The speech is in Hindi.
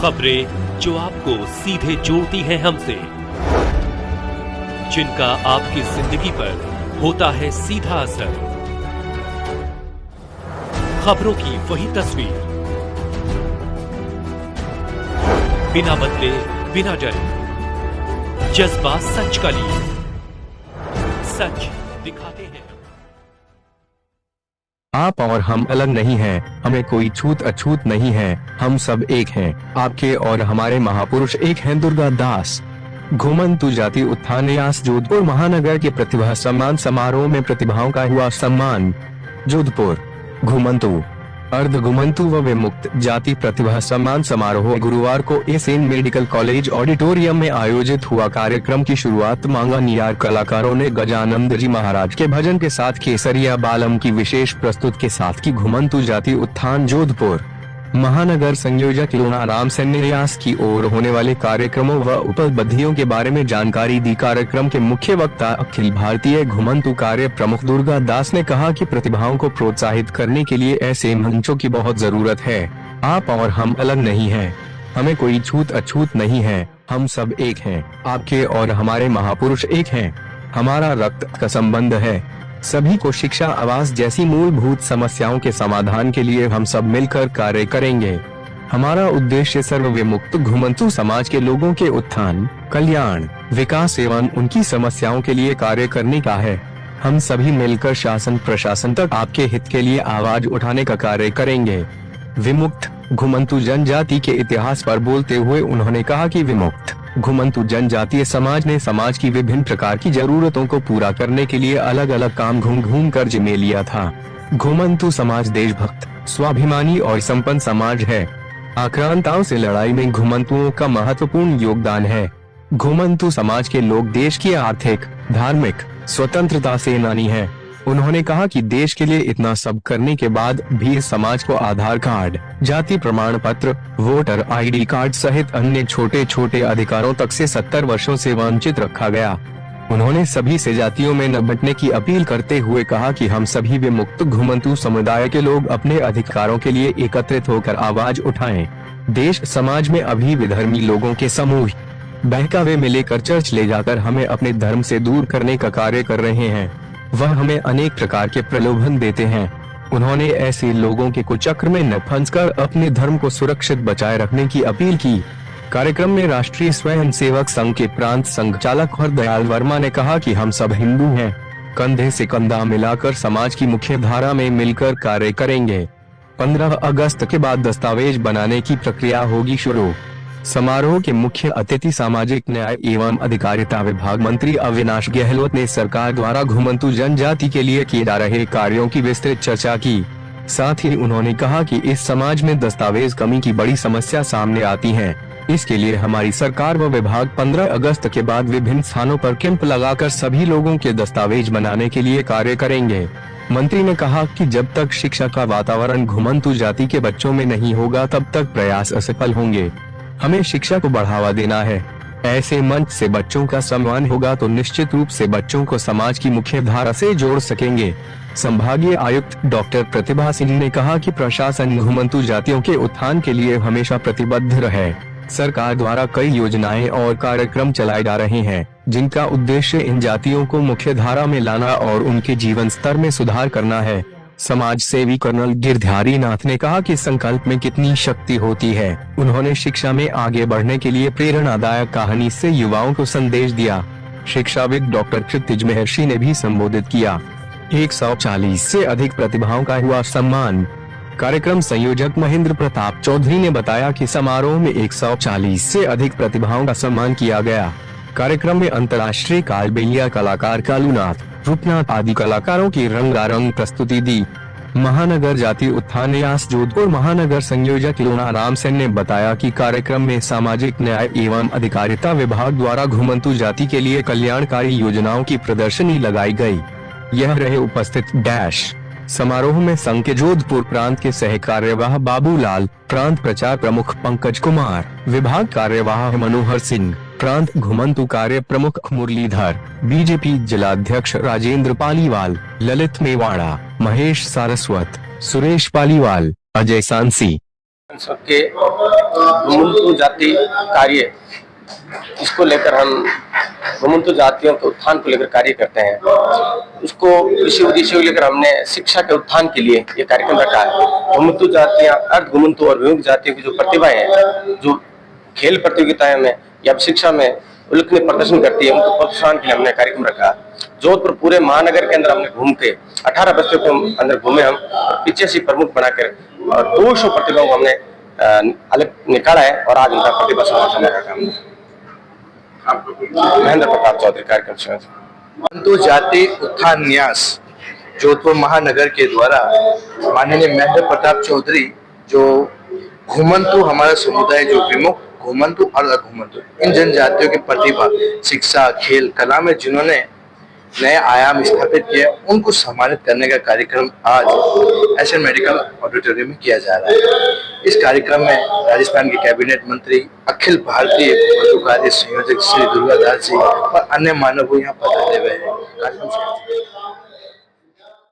खबरें जो आपको सीधे जोड़ती हैं हमसे, जिनका आपकी जिंदगी पर होता है सीधा असर। खबरों की वही तस्वीर, बिना बदले बिना डरे, जज्बा सच का लिए, सच दिखाते हैं। आप और हम अलग नहीं हैं, हमें कोई छूत अछूत नहीं है, हम सब एक हैं। आपके और हमारे महापुरुष एक हैं। दुर्गा दास। घुमंतु जाति उत्थान न्यास जोधपुर महानगर के प्रतिभा सम्मान समारोह में प्रतिभाओं का हुआ सम्मान। जोधपुर घुमंतु अर्ध घुमंतु व विमुक्त जाति प्रतिभा सम्मान समारोह गुरुवार को एसएन मेडिकल कॉलेज ऑडिटोरियम में आयोजित हुआ। कार्यक्रम की शुरुआत मांगानियार कलाकारों ने गजानंद जी महाराज के भजन के साथ केसरिया बालम की विशेष प्रस्तुत के साथ की। घुमंतु जाति उत्थान जोधपुर महानगर संयोजक लूणाराम सेन ने न्यास की ओर होने वाले कार्यक्रमों व उपलब्धियों के बारे में जानकारी दी। कार्यक्रम के मुख्य वक्ता अखिल भारतीय घुमंतु कार्य प्रमुख दुर्गा दास ने कहा कि प्रतिभाओं को प्रोत्साहित करने के लिए ऐसे मंचों की बहुत जरूरत है। आप और हम अलग नहीं हैं, हमें कोई छूत अछूत नहीं है, हम सब एक हैं। आपके और हमारे महापुरुष एक हैं, हमारा रक्त का संबंध है। सभी को शिक्षा, आवास जैसी मूलभूत समस्याओं के समाधान के लिए हम सब मिलकर कार्य करेंगे। हमारा उद्देश्य सर्वविमुक्त घुमंतु समाज के लोगों के उत्थान, कल्याण, विकास एवं उनकी समस्याओं के लिए कार्य करने का है। हम सभी मिलकर शासन प्रशासन तक आपके हित के लिए आवाज उठाने का कार्य करेंगे। विमुक्त घुमंतु जनजाति के इतिहास पर बोलते हुए उन्होंने कहा कि विमुक्त घुमंतु जनजातीय समाज ने समाज की विभिन्न प्रकार की जरूरतों को पूरा करने के लिए अलग अलग काम घूम घूम कर जिम्मे लिया था। घुमंतु समाज देशभक्त, स्वाभिमानी और संपन्न समाज है। आक्रांताओं से लड़ाई में घुमंतुओं का महत्वपूर्ण योगदान है। घुमंतु समाज के लोग देश की आर्थिक, धार्मिक स्वतंत्रता सेनानी हैं। उन्होंने कहा कि देश के लिए इतना सब करने के बाद भी इस समाज को आधार कार्ड, जाति प्रमाण पत्र, वोटर आईडी कार्ड सहित अन्य छोटे छोटे अधिकारों तक से 70 वर्षों से वंचित रखा गया। उन्होंने सभी से जातियों में न बंटने की अपील करते हुए कहा कि हम सभी विमुक्त घुमंतु समुदाय के लोग अपने अधिकारों के लिए एकत्रित होकर आवाज उठाएं। देश समाज में अभी विधर्मी लोगों के समूह बहकावे में लेकर चर्च ले जाकर हमें अपने धर्म से दूर करने का कार्य कर रहे हैं। वह हमें अनेक प्रकार के प्रलोभन देते हैं। उन्होंने ऐसे लोगों के कुचक्र में न फंसकर अपने धर्म को सुरक्षित बचाए रखने की अपील की। कार्यक्रम में राष्ट्रीय स्वयंसेवक संघ के प्रांत संघचालक हरदयाल वर्मा ने कहा कि हम सब हिंदू हैं, कंधे से कंधा मिलाकर समाज की मुख्य धारा में मिलकर कार्य करेंगे। 15 अगस्त के बाद दस्तावेज बनाने की प्रक्रिया होगी शुरू। समारोह के मुख्य अतिथि सामाजिक न्याय एवं अधिकारिता विभाग मंत्री अविनाश गहलोत ने सरकार द्वारा घुमंतु जनजाति के लिए किए जा रहे कार्यों की विस्तृत चर्चा की। साथ ही उन्होंने कहा कि इस समाज में दस्तावेज कमी की बड़ी समस्या सामने आती है। इसके लिए हमारी सरकार व विभाग 15 अगस्त के बाद विभिन्न स्थानों पर कैंप लगाकर सभी लोगों के दस्तावेज बनाने के लिए कार्य करेंगे। मंत्री ने कहा कि जब तक शिक्षा का वातावरण घुमंतु जाति के बच्चों में नहीं होगा तब तक प्रयास असफल होंगे। हमें शिक्षा को बढ़ावा देना है। ऐसे मंच से बच्चों का सम्मान होगा तो निश्चित रूप से बच्चों को समाज की मुख्य धारा से जोड़ सकेंगे। संभागीय आयुक्त डॉक्टर प्रतिभा सिंह ने कहा कि प्रशासन घुमंतु जातियों के उत्थान के लिए हमेशा प्रतिबद्ध रहे। सरकार द्वारा कई योजनाएं और कार्यक्रम चलाए जा रहे हैं, जिनका उद्देश्य इन जातियों को मुख्य धारा में लाना और उनके जीवन स्तर में सुधार करना है। समाज सेवी कर्नल गिरधारी नाथ ने कहा कि संकल्प में कितनी शक्ति होती है। उन्होंने शिक्षा में आगे बढ़ने के लिए प्रेरणादायक कहानी से युवाओं को संदेश दिया। शिक्षाविद डॉक्टर क्षितिज महर्षि ने भी संबोधित किया। 140 से अधिक प्रतिभाओं का हुआ सम्मान। कार्यक्रम संयोजक महेंद्र प्रताप चौधरी ने बताया कि समारोह में 140 से अधिक प्रतिभाओं का सम्मान किया गया। कार्यक्रम में अंतर्राष्ट्रीय कालबेलिया कलाकार कालूनाथ, रूपनाथ आदि कलाकारों की रंगारंग प्रस्तुति दी। महानगर जाति उत्थान न्यास जोधपुर महानगर संयोजक लूणाराम सेन ने बताया कि कार्यक्रम में सामाजिक न्याय एवं अधिकारिता विभाग द्वारा घुमंतु जाति के लिए कल्याणकारी योजनाओं की प्रदर्शनी लगाई गई। यह रहे उपस्थित डैश। समारोह में संघ के जोधपुर प्रांत के सह कार्यवाह बाबूलाल, प्रांत प्रचार प्रमुख पंकज कुमार, विभाग कार्यवाह मनोहर सिंह, प्रांत घुमंतु कार्य प्रमुख मुरलीधर, बीजेपी जिलाध्यक्ष राजेंद्र पालीवाल, ललित मेवाड़ा, महेश सारस्वत, सुरेश पालीवाल, अजय सांसी। सबके घुमंतु जाति कार्य, इसको लेकर हम घुमंतु जातियों के उत्थान को लेकर कार्य करते हैं। उसको इसी उद्देश्य को लेकर हमने शिक्षा के उत्थान के लिए ये कार्यक्रम रखा है। घुमंतु जातियां, अर्ध घुमंतु और विमुक्त जातियों की जो प्रतिभाएं हैं, जो खेल प्रतियोगिताएं में या शिक्षा में उल्लेखनीय प्रदर्शन करती है, उनको प्रोत्साहन के लिए हमने कार्यक्रम रखा। जोधपुर पूरे महानगर के अंदर हमने घूम के 18 बस्तियों के अंदर घूमे हम, 85 प्रमुख बनाकर और 200 प्रतिभाओं को हमने अलग निकाला है और आज उनका प्रतिभा संवर्धन रखा हमने। महेंद्र प्रताप चौधरी, कार्यक्रम से घुमंतु जाति उत्थान न्यास जोधपुर महानगर के द्वारा माननीय महेंद्र प्रताप चौधरी, जो घुमंतु हमारा समुदाय, जो विमुख घुमंतु और अघुमंतु, इन जनजातियों की प्रतिभा शिक्षा, खेल, कला में जिन्होंने नए आयाम स्थापित किए, उनको सम्मानित करने का कार्यक्रम आज एसएन मेडिकल ऑडिटोरियम में किया जा रहा है। इस कार्यक्रम में राजस्थान के कैबिनेट मंत्री, अखिल भारतीय घुमंतु कार्य संयोजक श्री दुर्गादास जी और अन्य मानव यहाँ पधारे हुए हैं।